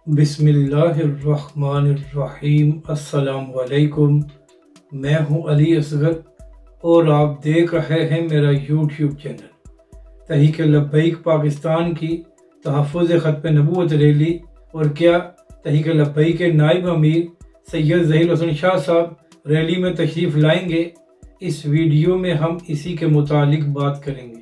بسم اللہ الرحمن الرحیم۔ السلام علیکم، میں ہوں علی اصغر اور آپ دیکھ رہے ہیں میرا یوٹیوب چینل۔ تحریک لبیک پاکستان کی تحفظ ختم نبوت ریلی اور کیا تحریک لبیک کے نائب امیر سید ظہیر حسن شاہ صاحب ریلی میں تشریف لائیں گے؟ اس ویڈیو میں ہم اسی کے متعلق بات کریں گے۔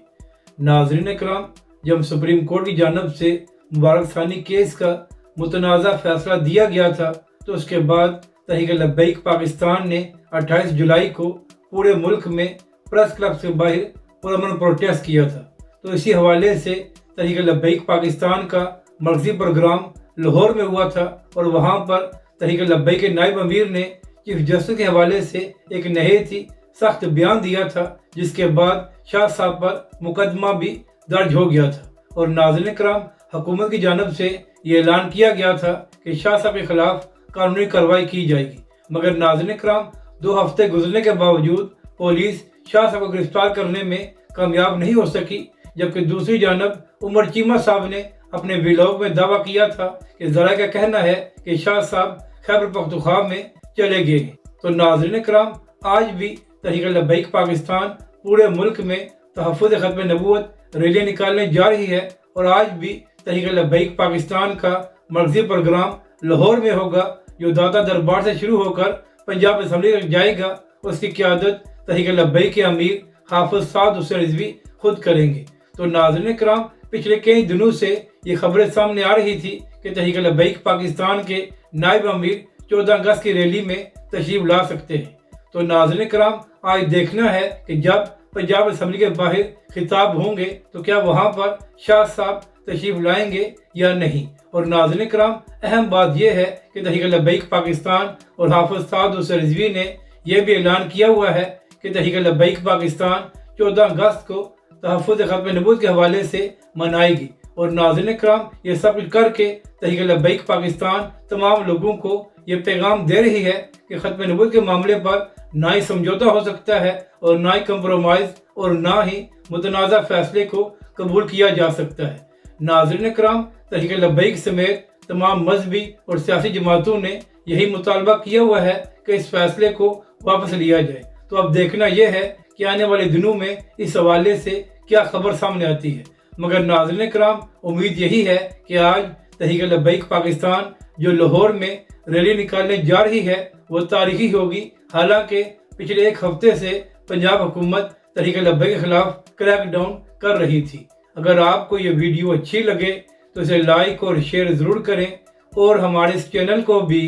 ناظرین اکرام، جب سپریم کورٹ کی جانب سے مبارک ثانی کیس کا متنازع فیصلہ دیا گیا تھا تو اس کے بعد تحریک لبیک پاکستان نے 28 جولائی کو پورے ملک میں پریس کلب سے باہر پرامن پروٹیسٹ کیا تھا۔ تو اسی حوالے سے تحریک لبیک پاکستان کا مرکزی پروگرام لاہور میں ہوا تھا اور وہاں پر تحریک لبیک کے نائب امیر نے چیف جسٹس کے حوالے سے ایک نہایت ہی سخت بیان دیا تھا، جس کے بعد شاہ صاحب پر مقدمہ بھی درج ہو گیا تھا اور ناظرین کرام، حکومت کی جانب سے یہ اعلان کیا گیا تھا کہ شاہ صاحب کے خلاف قانونی کارروائی کی جائے گی، مگر ناظرین کرام 2 ہفتے گزرنے کے باوجود پولیس شاہ صاحب کو گرفتار کرنے میں کامیاب نہیں ہو سکی، جبکہ دوسری جانب عمر چیمہ صاحب نے اپنے ولاگ میں دعویٰ کیا تھا کہ ذرائع کا کہنا ہے کہ شاہ صاحب خیبر پختونخوا میں چلے گئے ہیں۔ تو ناظرین کرام، آج بھی تحریک لبیک پاکستان پورے ملک میں تحفظ ختم نبوت ریلیاں نکالنے جا رہی ہے اور آج بھی تحریک لبیک پاکستان کا مرکزی پروگرام لاہور میں ہوگا، جو داتا دربار سے شروع ہو کر پنجاب اسمبلی تک جائے گا۔ اس کی قیادت تحریک لبیک کے امیر حافظ سعد حسین رضوی خود کریں گے۔ تو ناظرین کرام، پچھلے کئی دنوں سے یہ خبریں سامنے آ رہی تھی کہ تحریک لبیک پاکستان کے نائب امیر 14 اگست کی ریلی میں تشریف لا سکتے ہیں۔ تو ناظرین کرام، آج دیکھنا ہے کہ جب پنجاب اسمبلی کے باہر خطاب ہوں گے تو کیا وہاں پر شاہ صاحب تشریف لائیں گے یا نہیں۔ اور ناظرین کرام، اہم بات یہ ہے کہ تحریک لبیک پاکستان اور حافظ سعد حسین رضوی نے یہ بھی اعلان کیا ہوا ہے کہ تحریک لبیک پاکستان 14 اگست کو تحفظ ختم نبوت کے حوالے سے منائے گی۔ اور ناظرین کرام، یہ سب کچھ کر کے تحریک لبیک پاکستان تمام لوگوں کو یہ پیغام دے رہی ہے کہ ختم نبوت کے معاملے پر نہ ہی سمجھوتہ ہو سکتا ہے اور نہ ہی کمپرومائز اور نہ ہی متنازع فیصلے کو قبول کیا جا سکتا ہے۔ ناظرین کرام، تحریک لبیک سمیت تمام مذہبی اور سیاسی جماعتوں نے یہی مطالبہ کیا ہوا ہے کہ اس فیصلے کو واپس لیا جائے۔ تو اب دیکھنا یہ ہے کہ آنے والے دنوں میں اس حوالے سے کیا خبر سامنے آتی ہے، مگر ناظرین کرام، امید یہی ہے کہ آج تحریک لبیک پاکستان جو لاہور میں ریلی نکالنے جا رہی ہے وہ تاریخی ہوگی۔ حالانکہ پچھلے 1 ہفتے سے پنجاب حکومت تحریک لبیک کے خلاف کریک ڈاؤن کر رہی تھی۔ اگر آپ کو یہ ویڈیو اچھی لگے تو اسے لائک اور شیئر ضرور کریں اور ہمارے اس چینل کو بھی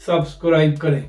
سبسکرائب کریں۔